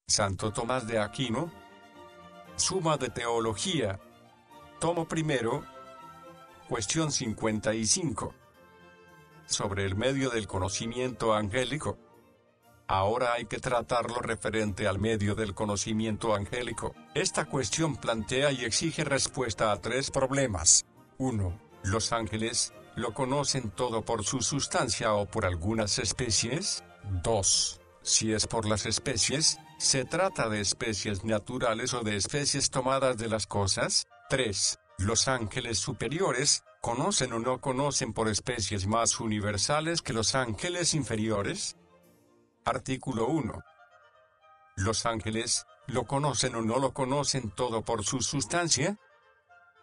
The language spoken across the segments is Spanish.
Santo Tomás de Aquino. Suma de Teología. Tomo primero. Cuestión 55. Sobre el medio del conocimiento angélico. Ahora hay que tratar lo referente al medio del conocimiento angélico. Esta cuestión plantea y exige respuesta a tres problemas. 1. ¿Los ángeles lo conocen todo por su sustancia o por algunas especies? 2. Si es por las especies, ¿se trata de especies naturales o de especies tomadas de las cosas? 3. ¿Los ángeles superiores conocen o no conocen por especies más universales que los ángeles inferiores? Artículo 1. ¿Los ángeles lo conocen o no lo conocen todo por su sustancia?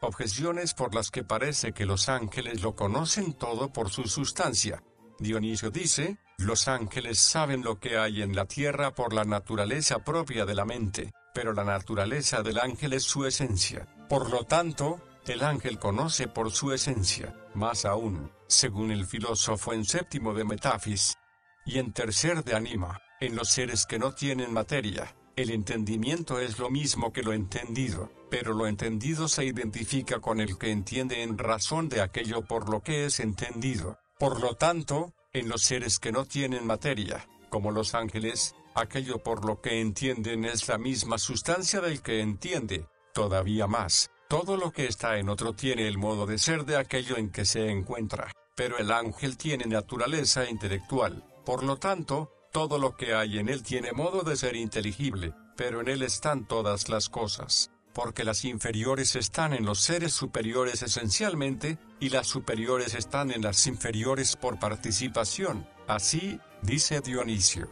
Objeciones por las que parece que los ángeles lo conocen todo por su sustancia. Dionisio dice, los ángeles saben lo que hay en la tierra por la naturaleza propia de la mente, pero la naturaleza del ángel es su esencia. Por lo tanto, el ángel conoce por su esencia, más aún, según el filósofo en séptimo de Metafis, y en tercer de Anima, en los seres que no tienen materia. El entendimiento es lo mismo que lo entendido, pero lo entendido se identifica con el que entiende en razón de aquello por lo que es entendido. Por lo tanto, en los seres que no tienen materia, como los ángeles, aquello por lo que entienden es la misma sustancia del que entiende. Todavía más, todo lo que está en otro tiene el modo de ser de aquello en que se encuentra, pero el ángel tiene naturaleza intelectual. Por lo tanto, todo lo que hay en él tiene modo de ser inteligible, pero en él están todas las cosas, porque las inferiores están en los seres superiores esencialmente, y las superiores están en las inferiores por participación. Así, dice Dionisio,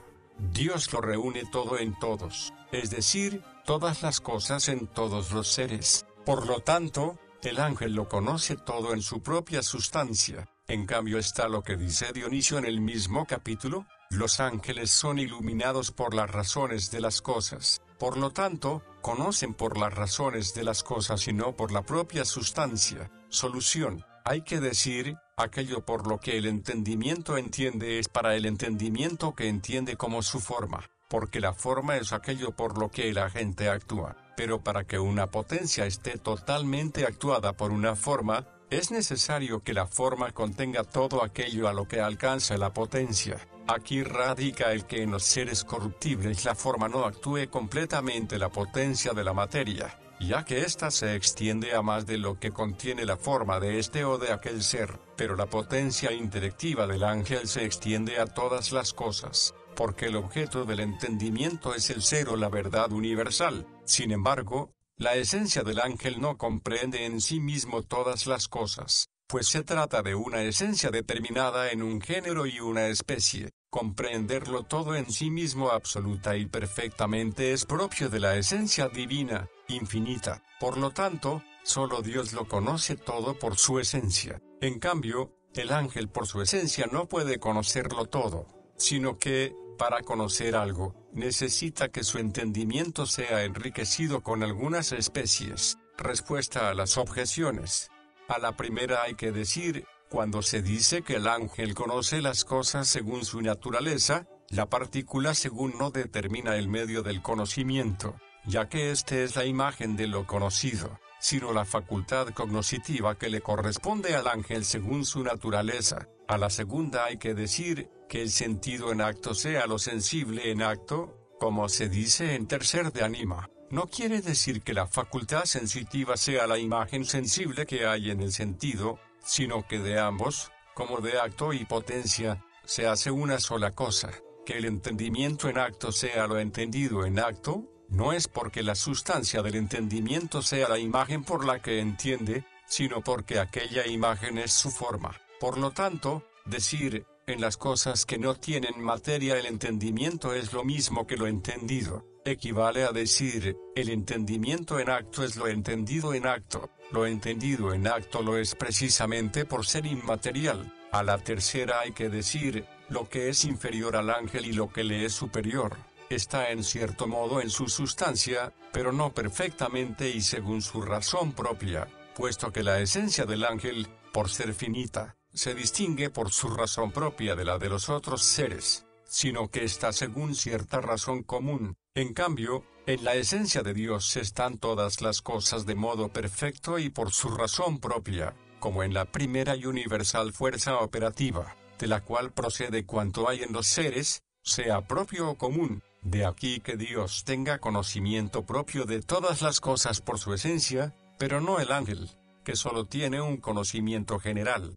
Dios lo reúne todo en todos, es decir, todas las cosas en todos los seres. Por lo tanto, el ángel lo conoce todo en su propia sustancia. En cambio está lo que dice Dionisio en el mismo capítulo, los ángeles son iluminados por las razones de las cosas, por lo tanto, conocen por las razones de las cosas y no por la propia sustancia. Solución, hay que decir, aquello por lo que el entendimiento entiende es para el entendimiento que entiende como su forma, porque la forma es aquello por lo que el agente actúa, pero para que una potencia esté totalmente actuada por una forma, es necesario que la forma contenga todo aquello a lo que alcanza la potencia. Aquí radica el que en los seres corruptibles la forma no actúe completamente la potencia de la materia, ya que ésta se extiende a más de lo que contiene la forma de este o de aquel ser, pero la potencia intelectiva del ángel se extiende a todas las cosas, porque el objeto del entendimiento es el ser o la verdad universal. Sin embargo, la esencia del ángel no comprende en sí mismo todas las cosas, pues se trata de una esencia determinada en un género y una especie. Comprenderlo todo en sí mismo absoluta y perfectamente es propio de la esencia divina, infinita. Por lo tanto, solo Dios lo conoce todo por su esencia. En cambio, el ángel por su esencia no puede conocerlo todo, sino que, para conocer algo, necesita que su entendimiento sea enriquecido con algunas especies. Respuesta a las objeciones. A la primera hay que decir, cuando se dice que el ángel conoce las cosas según su naturaleza, la partícula según no determina el medio del conocimiento, ya que éste es la imagen de lo conocido, sino la facultad cognoscitiva que le corresponde al ángel según su naturaleza. A la segunda hay que decir, que el sentido en acto sea lo sensible en acto, como se dice en tercer de Anima. No quiere decir que la facultad sensitiva sea la imagen sensible que hay en el sentido, sino que de ambos, como de acto y potencia, se hace una sola cosa. Que el entendimiento en acto sea lo entendido en acto, no es porque la sustancia del entendimiento sea la imagen por la que entiende, sino porque aquella imagen es su forma. Por lo tanto, decir, en las cosas que no tienen materia el entendimiento es lo mismo que lo entendido, equivale a decir, el entendimiento en acto es lo entendido en acto. Lo entendido en acto lo es precisamente por ser inmaterial. A la tercera hay que decir, lo que es inferior al ángel y lo que le es superior, está en cierto modo en su sustancia, pero no perfectamente y según su razón propia, puesto que la esencia del ángel, por ser finita, se distingue por su razón propia de la de los otros seres. sino que está según cierta razón común. En cambio, en la esencia de Dios están todas las cosas de modo perfecto y por su razón propia, como en la primera y universal fuerza operativa, de la cual procede cuanto hay en los seres, sea propio o común. De aquí que Dios tenga conocimiento propio de todas las cosas por su esencia, pero no el ángel, que solo tiene un conocimiento general.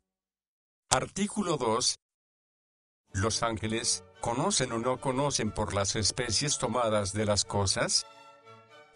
Artículo 2. ¿Los ángeles conocen o no conocen por las especies tomadas de las cosas?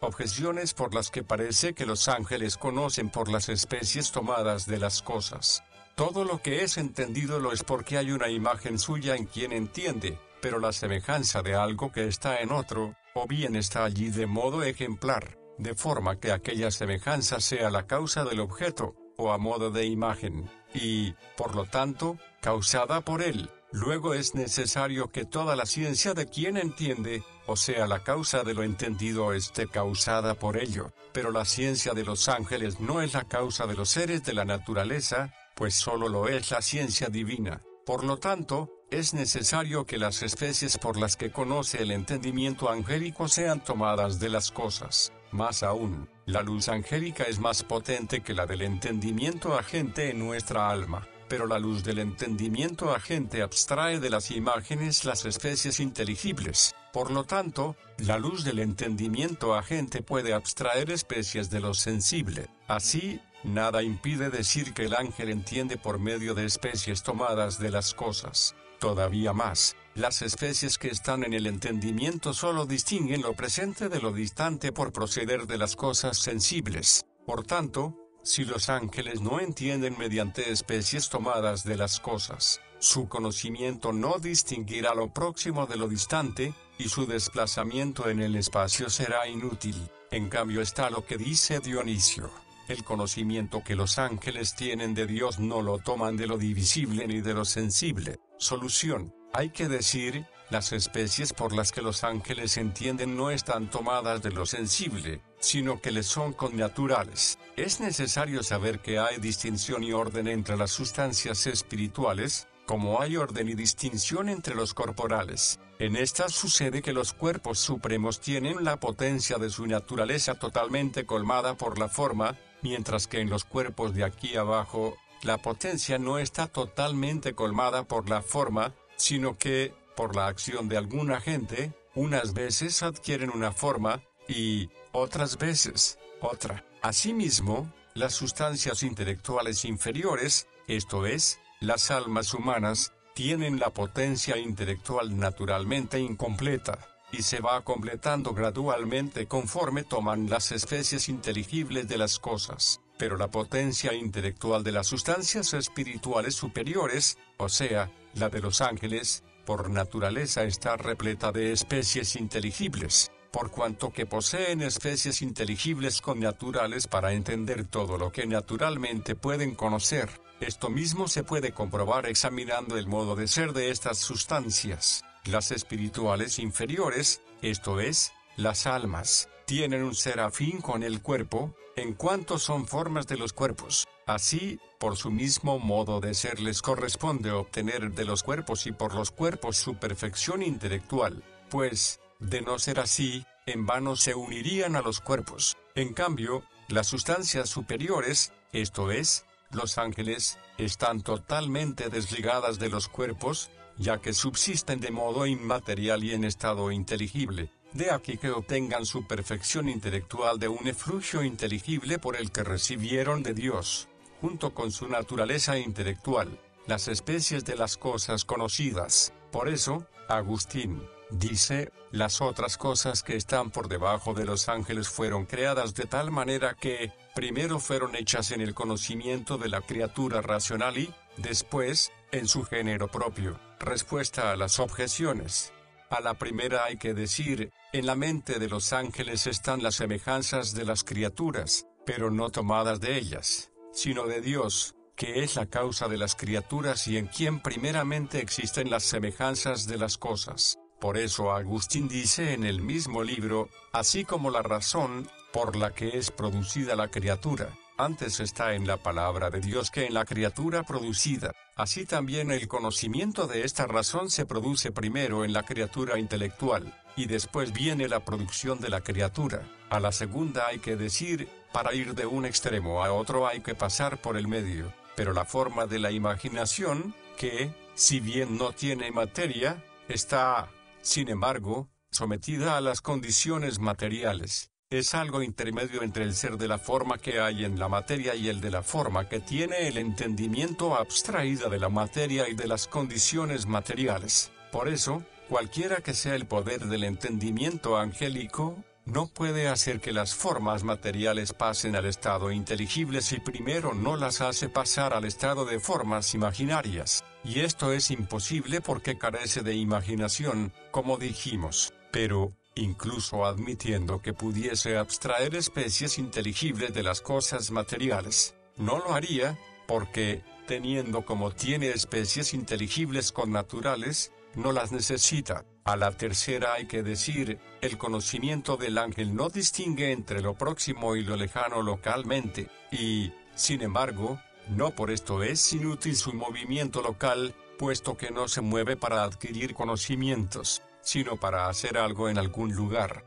Objeciones por las que parece que los ángeles conocen por las especies tomadas de las cosas. Todo lo que es entendido lo es porque hay una imagen suya en quien entiende, pero la semejanza de algo que está en otro, o bien está allí de modo ejemplar, de forma que aquella semejanza sea la causa del objeto, o a modo de imagen, y, por lo tanto, causada por él. Luego es necesario que toda la ciencia de quien entiende, o sea la causa de lo entendido, esté causada por ello, pero la ciencia de los ángeles no es la causa de los seres de la naturaleza, pues solo lo es la ciencia divina. Por lo tanto, es necesario que las especies por las que conoce el entendimiento angélico sean tomadas de las cosas. Más aún, la luz angélica es más potente que la del entendimiento agente en nuestra alma, pero la luz del entendimiento agente abstrae de las imágenes las especies inteligibles. Por lo tanto, la luz del entendimiento agente puede abstraer especies de lo sensible. Así, nada impide decir que el ángel entiende por medio de especies tomadas de las cosas. Todavía más, las especies que están en el entendimiento solo distinguen lo presente de lo distante por proceder de las cosas sensibles. Por tanto, si los ángeles no entienden mediante especies tomadas de las cosas, su conocimiento no distinguirá lo próximo de lo distante, y su desplazamiento en el espacio será inútil. En cambio está lo que dice Dionisio: el conocimiento que los ángeles tienen de Dios no lo toman de lo divisible ni de lo sensible. Solución: hay que decir, las especies por las que los ángeles entienden no están tomadas de lo sensible, sino que les son connaturales. Es necesario saber que hay distinción y orden entre las sustancias espirituales, como hay orden y distinción entre los corporales. En estas sucede que los cuerpos supremos tienen la potencia de su naturaleza totalmente colmada por la forma, mientras que en los cuerpos de aquí abajo, la potencia no está totalmente colmada por la forma, sino que, por la acción de algún agente, unas veces adquieren una forma, y, otras veces, otra. Asimismo, las sustancias intelectuales inferiores, esto es, las almas humanas, tienen la potencia intelectual naturalmente incompleta, y se va completando gradualmente conforme toman las especies inteligibles de las cosas. Pero la potencia intelectual de las sustancias espirituales superiores, o sea, la de los ángeles, por naturaleza está repleta de especies inteligibles, por cuanto que poseen especies inteligibles connaturales para entender todo lo que naturalmente pueden conocer. Esto mismo se puede comprobar examinando el modo de ser de estas sustancias. Las espirituales inferiores, esto es, las almas, tienen un ser afín con el cuerpo, en cuanto son formas de los cuerpos. Así, por su mismo modo de ser les corresponde obtener de los cuerpos y por los cuerpos su perfección intelectual, pues, de no ser así, en vano se unirían a los cuerpos. En cambio, las sustancias superiores, esto es, los ángeles, están totalmente desligadas de los cuerpos, ya que subsisten de modo inmaterial y en estado inteligible. De aquí que obtengan su perfección intelectual de un efluvio inteligible por el que recibieron de Dios, junto con su naturaleza intelectual, las especies de las cosas conocidas. Por eso, Agustín dice, las otras cosas que están por debajo de los ángeles fueron creadas de tal manera que, primero fueron hechas en el conocimiento de la criatura racional y, después, en su género propio. Respuesta a las objeciones. A la primera hay que decir, en la mente de los ángeles están las semejanzas de las criaturas, pero no tomadas de ellas, sino de Dios, que es la causa de las criaturas y en quien primeramente existen las semejanzas de las cosas. Por eso Agustín dice en el mismo libro, así como la razón, por la que es producida la criatura, antes está en la palabra de Dios que en la criatura producida. Así también el conocimiento de esta razón se produce primero en la criatura intelectual, y después viene la producción de la criatura. A la segunda hay que decir, para ir de un extremo a otro hay que pasar por el medio. Pero la forma de la imaginación, que, si bien no tiene materia, está, sin embargo, sometida a las condiciones materiales. Es algo intermedio entre el ser de la forma que hay en la materia y el de la forma que tiene el entendimiento abstraída de la materia y de las condiciones materiales. Por eso, cualquiera que sea el poder del entendimiento angélico, no puede hacer que las formas materiales pasen al estado inteligible si primero no las hace pasar al estado de formas imaginarias. Y esto es imposible porque carece de imaginación, como dijimos. Pero, incluso admitiendo que pudiese abstraer especies inteligibles de las cosas materiales, no lo haría, porque, teniendo como tiene especies inteligibles connaturales, no las necesita. A la tercera hay que decir, el conocimiento del ángel no distingue entre lo próximo y lo lejano localmente, y, sin embargo, no por esto es inútil su movimiento local, puesto que no se mueve para adquirir conocimientos, sino para hacer algo en algún lugar.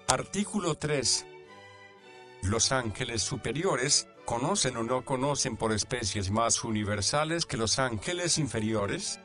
Artículo 3. Los ángeles superiores, ¿conocen o no conocen por especies más universales que los ángeles inferiores?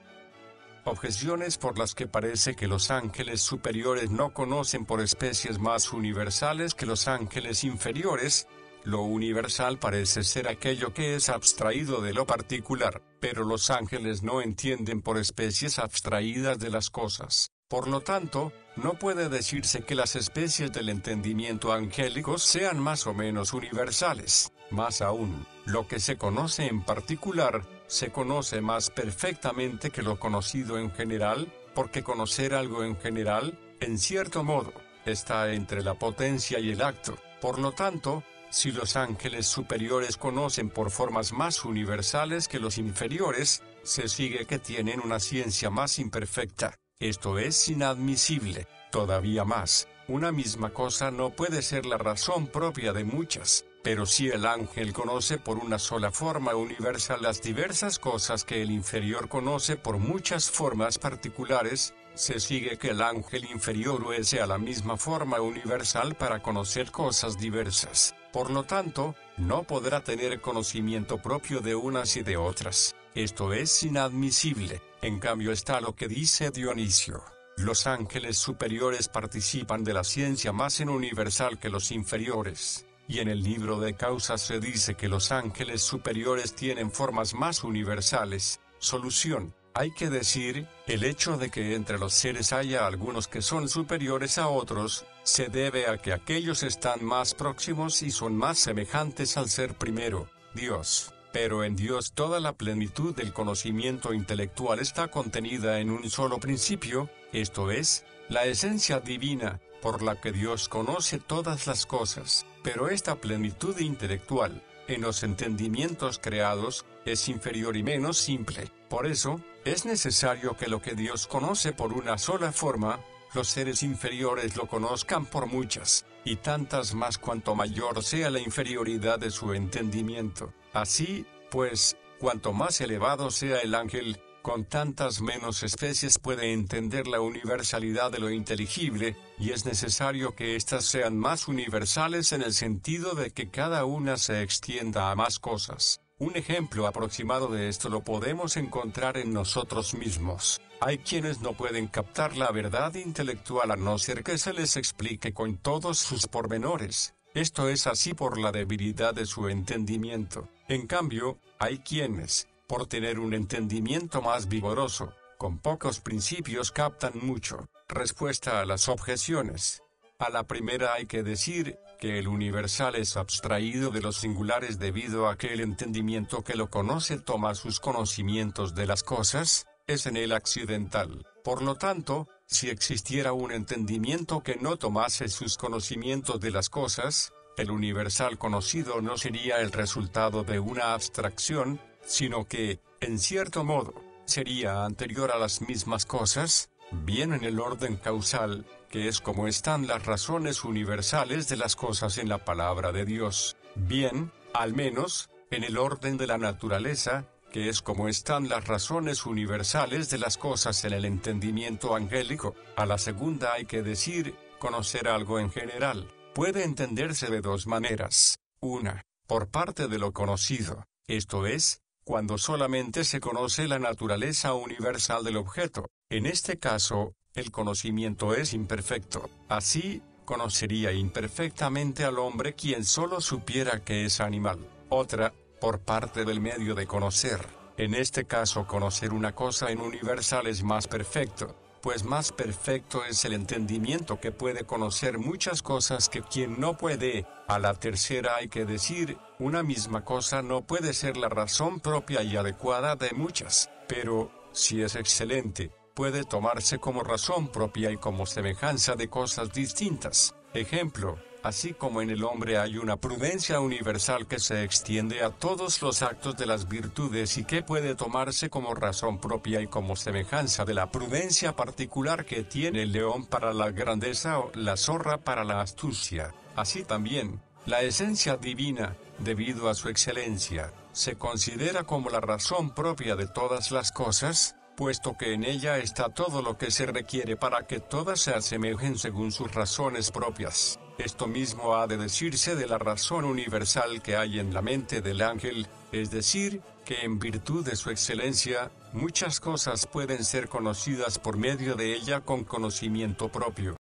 Objeciones por las que parece que los ángeles superiores no conocen por especies más universales que los ángeles inferiores. Lo universal parece ser aquello que es abstraído de lo particular, pero los ángeles no entienden por especies abstraídas de las cosas. Por lo tanto, no puede decirse que las especies del entendimiento angélico sean más o menos universales. Más aún, lo que se conoce en particular, se conoce más perfectamente que lo conocido en general, porque conocer algo en general, en cierto modo, está entre la potencia y el acto. Por lo tanto, si los ángeles superiores conocen por formas más universales que los inferiores, se sigue que tienen una ciencia más imperfecta. Esto es inadmisible. Todavía más, una misma cosa no puede ser la razón propia de muchas, pero si el ángel conoce por una sola forma universal las diversas cosas que el inferior conoce por muchas formas particulares, se sigue que el ángel inferior obedece a la misma forma universal para conocer cosas diversas. Por lo tanto, no podrá tener conocimiento propio de unas y de otras. Esto es inadmisible. En cambio está lo que dice Dionisio. Los ángeles superiores participan de la ciencia más en universal que los inferiores. Y en el libro de causas se dice que los ángeles superiores tienen formas más universales. Solución. Hay que decir, el hecho de que entre los seres haya algunos que son superiores a otros, se debe a que aquellos están más próximos y son más semejantes al ser primero, Dios. Pero en Dios toda la plenitud del conocimiento intelectual está contenida en un solo principio, esto es, la esencia divina, por la que Dios conoce todas las cosas. Pero esta plenitud intelectual, en los entendimientos creados, es inferior y menos simple. Por eso, es necesario que lo que Dios conoce por una sola forma, los seres inferiores lo conozcan por muchas, y tantas más cuanto mayor sea la inferioridad de su entendimiento. Así, pues, cuanto más elevado sea el ángel, con tantas menos especies puede entender la universalidad de lo inteligible, y es necesario que éstas sean más universales en el sentido de que cada una se extienda a más cosas. Un ejemplo aproximado de esto lo podemos encontrar en nosotros mismos. Hay quienes no pueden captar la verdad intelectual a no ser que se les explique con todos sus pormenores. Esto es así por la debilidad de su entendimiento. En cambio, hay quienes, por tener un entendimiento más vigoroso, con pocos principios captan mucho. Respuesta a las objeciones. A la primera hay que decir, que el universal es abstraído de los singulares debido a que el entendimiento que lo conoce toma sus conocimientos de las cosas, es en él accidental. Por lo tanto, si existiera un entendimiento que no tomase sus conocimientos de las cosas, el universal conocido no sería el resultado de una abstracción, sino que, en cierto modo, sería anterior a las mismas cosas, bien en el orden causal, que es como están las razones universales de las cosas en la palabra de Dios, bien, al menos, en el orden de la naturaleza, que es como están las razones universales de las cosas en el entendimiento angélico. A la segunda hay que decir, conocer algo en general. Puede entenderse de dos maneras. Una, por parte de lo conocido, esto es, cuando solamente se conoce la naturaleza universal del objeto. En este caso, el conocimiento es imperfecto. Así, conocería imperfectamente al hombre quien solo supiera que es animal. Otra, por parte del medio de conocer. En este caso, conocer una cosa en universal es más perfecto, pues más perfecto es el entendimiento que puede conocer muchas cosas que quien no puede. A la tercera hay que decir, una misma cosa no puede ser la razón propia y adecuada de muchas, pero, si es excelente, puede tomarse como razón propia y como semejanza de cosas distintas. Ejemplo, así como en el hombre hay una prudencia universal que se extiende a todos los actos de las virtudes y que puede tomarse como razón propia y como semejanza de la prudencia particular que tiene el león para la grandeza o la zorra para la astucia, así también, la esencia divina, debido a su excelencia, se considera como la razón propia de todas las cosas, puesto que en ella está todo lo que se requiere para que todas se asemejen según sus razones propias. Esto mismo ha de decirse de la razón universal que hay en la mente del ángel, es decir, que en virtud de su excelencia, muchas cosas pueden ser conocidas por medio de ella con conocimiento propio.